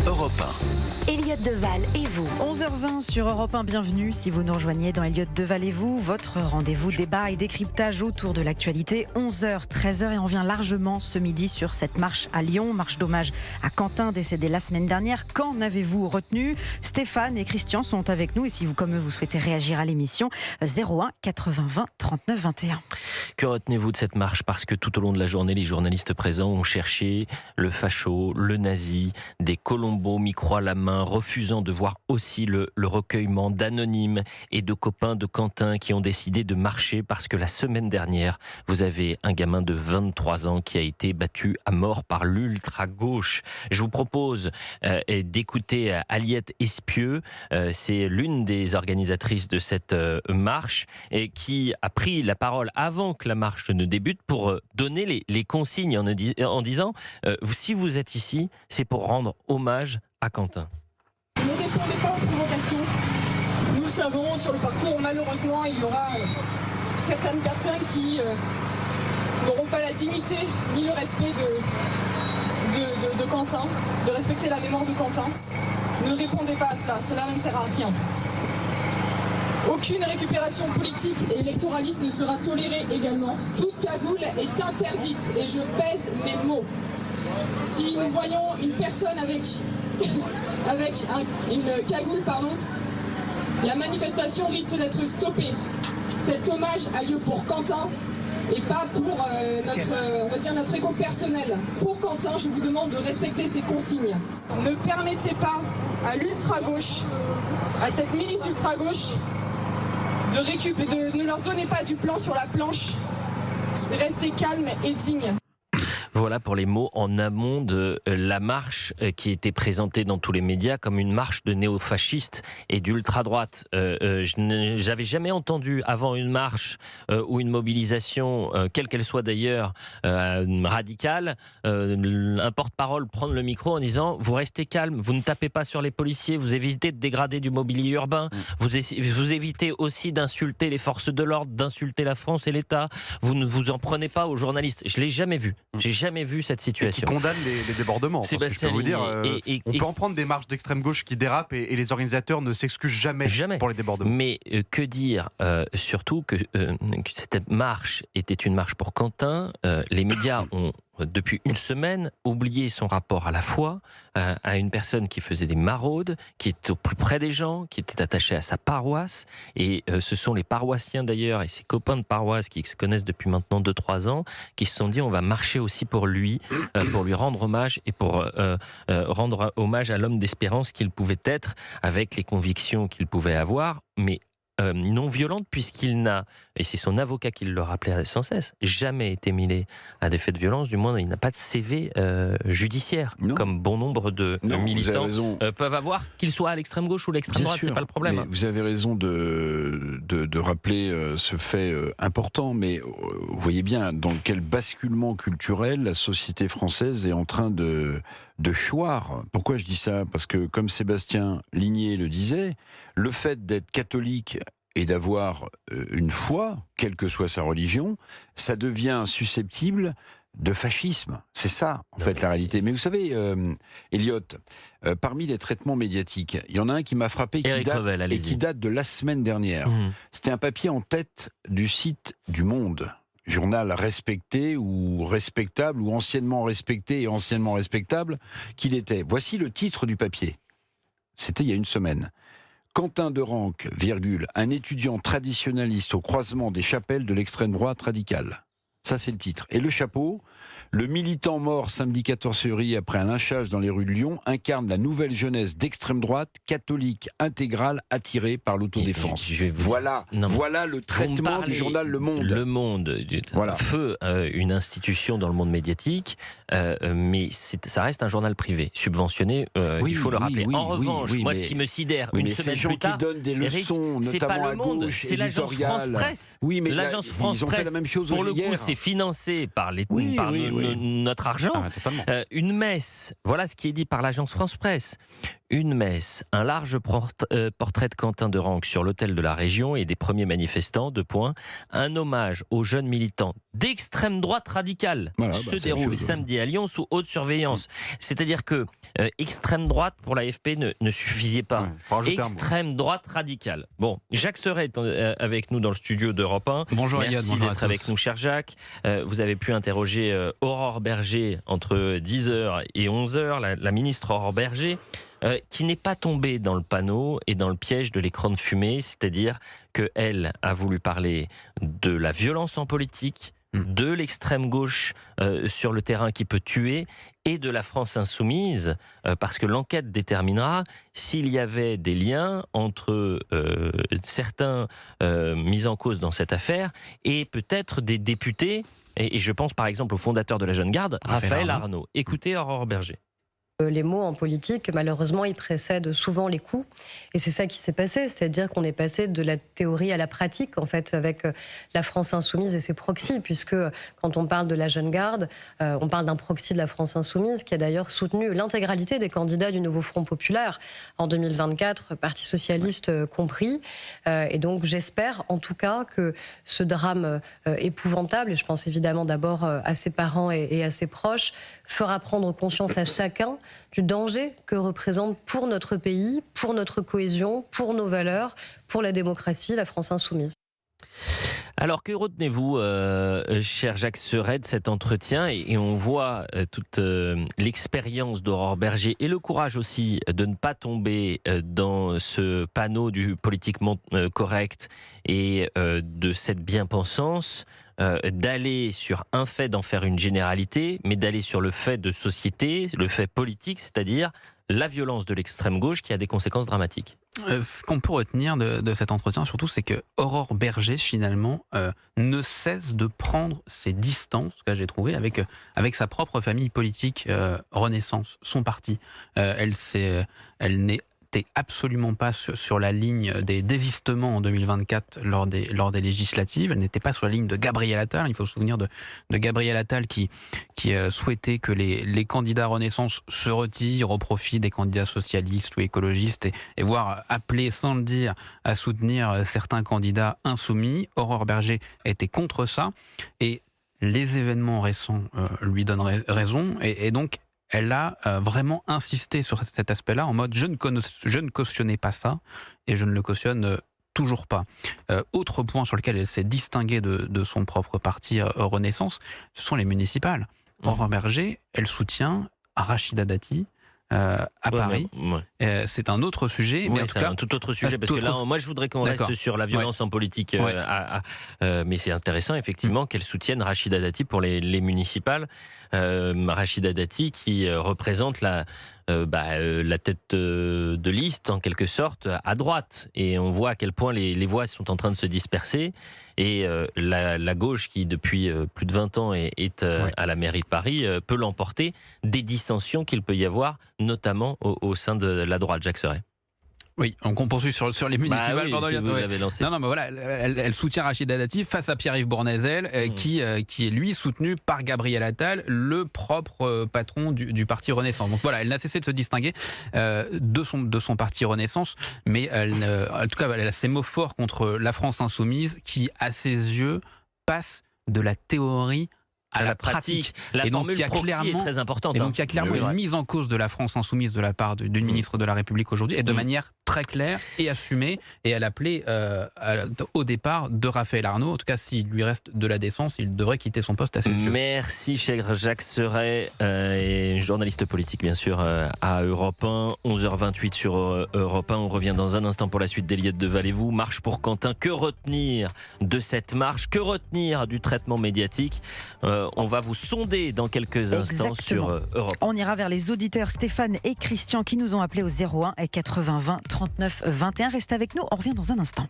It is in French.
Europe 1. Elliott Deval et vous. 11h20 sur Europe 1, bienvenue si vous nous rejoignez dans Elliott Deval et vous, votre rendez-vous débat et décryptage autour de l'actualité. 11h, 13h et on vient largement ce midi sur cette marche à Lyon, marche d'hommage à Quentin décédé la semaine dernière. Qu'en avez-vous retenu ? Stéphane et Christian sont avec nous et si vous comme eux vous souhaitez réagir à l'émission, 01 80 20 39 21. Que retenez-vous de cette marche ? Parce que tout au long de la journée, les journalistes présents ont cherché le facho, le nazi, des Colombo, micro à la main, refusant de voir aussi le recueillement d'anonymes et de copains de Quentin qui ont décidé de marcher parce que la semaine dernière, vous avez un gamin de 23 ans qui a été battu à mort par l'ultra-gauche. Je vous propose d'écouter Aliette Espieux, c'est l'une des organisatrices de cette marche et qui a pris la parole avant que la marche ne débute pour donner les consignes en disant si vous êtes ici, c'est pour rendre hommage à Quentin. Ne répondez pas aux provocations. Nous le savons, sur le parcours, malheureusement, il y aura certaines personnes qui n'auront pas la dignité ni le respect de Quentin, de respecter la mémoire de Quentin. Ne répondez pas à cela ne sert à rien. Aucune récupération politique et électoraliste ne sera tolérée également. Toute cagoule est interdite et je pèse mes mots. Si nous voyons une personne avec une cagoule, la manifestation risque d'être stoppée. Cet hommage a lieu pour Quentin et pas pour notre égo personnel. Pour Quentin, je vous demande de respecter ces consignes. Ne permettez pas à l'ultra-gauche, à cette milice ultra-gauche, ne leur donnez pas du plan sur la planche. Restez calme et digne. Voilà pour les mots en amont de la marche qui était présentée dans tous les médias comme une marche de néofascistes et d'ultra-droite. J'avais jamais entendu avant une marche ou une mobilisation, quelle qu'elle soit d'ailleurs, radicale, un porte-parole prendre le micro en disant « Vous restez calme, vous ne tapez pas sur les policiers, vous évitez de dégrader du mobilier urbain, vous évitez aussi d'insulter les forces de l'ordre, d'insulter la France et l'État, vous ne vous en prenez pas aux journalistes. » Je ne l'ai jamais vu. J'ai jamais vu cette situation. Et qui condamne les débordements. Parce que je peux vous dire, on peut en prendre des marches d'extrême gauche qui dérapent et les organisateurs ne s'excusent jamais pour les débordements. Mais que dire surtout que cette marche était une marche pour Quentin. Les médias ont depuis une semaine oublié son rapport à la foi, à une personne qui faisait des maraudes, qui était au plus près des gens, qui était attachée à sa paroisse. Et ce sont les paroissiens d'ailleurs et ses copains de paroisse qui se connaissent depuis maintenant 2-3 ans, qui se sont dit on va marcher aussi pour lui rendre hommage et pour rendre hommage à l'homme d'espérance qu'il pouvait être avec les convictions qu'il pouvait avoir, mais non violente puisqu'il n'a, et c'est son avocat qui le rappelait sans cesse, jamais été mêlé à des faits de violence, du moins il n'a pas de CV judiciaire, comme bon nombre de militants peuvent avoir, qu'ils soient à l'extrême gauche ou l'extrême droite, c'est pas le problème. Mais vous avez raison de rappeler ce fait important, mais vous voyez bien dans quel basculement culturel la société française est en train de choir. Pourquoi je dis ça ? Parce que, comme Sébastien Ligné le disait, le fait d'être catholique et d'avoir une foi, quelle que soit sa religion, ça devient susceptible de fascisme. C'est ça, en fait, la réalité. Mais vous savez, Elliott, parmi les traitements médiatiques, il y en a un qui m'a frappé qui date de la semaine dernière. C'était un papier en tête du site du Monde. Journal respecté ou respectable ou anciennement respecté et anciennement respectable qu'il était. Voici le titre du papier. C'était il y a une semaine. Quentin Derenque, un étudiant traditionnaliste au croisement des chapelles de l'extrême droite radicale. Ça, c'est le titre. Et le chapeau, le militant mort samedi 14 février après un lynchage dans les rues de Lyon incarne la nouvelle jeunesse d'extrême droite, catholique, intégrale, attirée par l'autodéfense. Voilà le traitement du journal Le Monde. Le Monde, feu une institution dans le monde médiatique, mais ça reste un journal privé, subventionné, il faut le rappeler. En revanche, ce qui me sidère, une semaine plus tard, qui donnent des leçons, c'est notamment pas Le Monde, à gauche, c'est l'agence France Presse. Oui, mais l'agence France ils ont Presse, fait la même chose pour le hier. coup, c'est financé par, notre argent. Une messe, voilà ce qui est dit par l'agence France-Presse. Une messe, un large portrait de Quentin de Ranc sur l'autel de la région et des premiers manifestants, un hommage aux jeunes militants d'extrême droite radicale se déroule samedi à Lyon sous haute surveillance. C'est-à-dire que extrême droite pour l'AFP ne suffisait pas. Extrême droite radicale. Bon, Jacques Serret est avec nous dans le studio d'Europe 1. Bonjour Eliade, merci d'être avec nous, cher Jacques. Vous avez pu interroger Aurore Bergé entre 10h et 11h, la ministre Aurore Bergé. Qui n'est pas tombée dans le panneau et dans le piège de l'écran de fumée, c'est-à-dire qu'elle a voulu parler de la violence en politique, de l'extrême gauche sur le terrain qui peut tuer, et de la France insoumise, parce que l'enquête déterminera s'il y avait des liens entre certains mis en cause dans cette affaire et peut-être des députés, et je pense par exemple au fondateur de la Jeune Garde, Raphaël Arnaud. Écoutez Aurore Bergé. Les mots en politique, malheureusement, ils précèdent souvent les coups. Et c'est ça qui s'est passé, c'est-à-dire qu'on est passé de la théorie à la pratique, en fait, avec la France insoumise et ses proxys, puisque quand on parle de la Jeune Garde, on parle d'un proxy de la France insoumise qui a d'ailleurs soutenu l'intégralité des candidats du nouveau Front populaire en 2024, Parti socialiste compris. Et donc j'espère en tout cas que ce drame épouvantable, et je pense évidemment d'abord à ses parents et à ses proches, fera prendre conscience à chacun du danger que représente pour notre pays, pour notre cohésion, pour nos valeurs, pour la démocratie, la France insoumise. Alors que retenez-vous, cher Jacques Serret, de cet entretien, et on voit toute l'expérience d'Aurore Bergé et le courage aussi de ne pas tomber dans ce panneau du politiquement correct et de cette bien-pensance, d'aller sur un fait, d'en faire une généralité, mais d'aller sur le fait de société, le fait politique, c'est-à-dire la violence de l'extrême gauche qui a des conséquences dramatiques. Ce qu'on peut retenir de cet entretien, surtout, c'est que Aurore Bergé, finalement, ne cesse de prendre ses distances, que j'ai trouvé, avec sa propre famille politique, Renaissance, son parti. Elle n'était absolument pas sur la ligne des désistements en 2024 lors des législatives. Elle n'était pas sur la ligne de Gabriel Attal. Il faut se souvenir de Gabriel Attal qui souhaitait que les candidats Renaissance se retirent au profit des candidats socialistes ou écologistes et voire appeler sans le dire à soutenir certains candidats insoumis. Aurore Bergé était contre ça et les événements récents lui donnent raison et donc elle a vraiment insisté sur cet aspect-là en mode je ne cautionnais pas ça et je ne le cautionne toujours pas. Autre point sur lequel elle s'est distinguée de son propre parti Renaissance, ce sont les municipales. Aurore Bergé, elle soutient Rachida Dati à Paris. C'est un autre sujet. Mais en tout cas, un tout autre sujet, parce que là, moi, je voudrais qu'on reste sur la violence en politique. Mais c'est intéressant, effectivement, qu'elle soutienne Rachida Dati pour les municipales. Rachida Dati qui représente la tête de liste, en quelque sorte, à droite. Et on voit à quel point les voix sont en train de se disperser. Et la gauche, qui depuis plus de 20 ans est à la mairie de Paris, peut l'emporter des dissensions qu'il peut y avoir, notamment au sein de la droite. Jacques Serret. Oui, donc on poursuit sur les municipales. Non, mais voilà, elle soutient Rachida Dati face à Pierre-Yves Bournazel, qui est lui soutenu par Gabriel Attal, le propre patron du parti Renaissance. Donc voilà, elle n'a cessé de se distinguer de son parti Renaissance, mais en tout cas, elle a ces mots forts contre la France insoumise, qui, à ses yeux, passe de la théorie à la pratique. La formule proxy est très importante. Et donc il y a clairement une mise en cause de la France insoumise de la part d'une ministre de la République aujourd'hui, et de manière très claire et assumée. Et elle appelait au départ de Raphaël Arnaud, en tout cas s'il lui reste de la décence, il devrait quitter son poste à ses yeux. Merci cher Jacques Serret, journaliste politique bien sûr à Europe 1, 11h28 sur Europe 1. On revient dans un instant pour la suite d'Eliott de Valez-vous. Marche pour Quentin, que retenir de cette marche? Que retenir du traitement médiatique? On va vous sonder dans quelques instants sur Europe. On ira vers les auditeurs Stéphane et Christian qui nous ont appelés au 01 80 20 39 21. Restez avec nous, on revient dans un instant.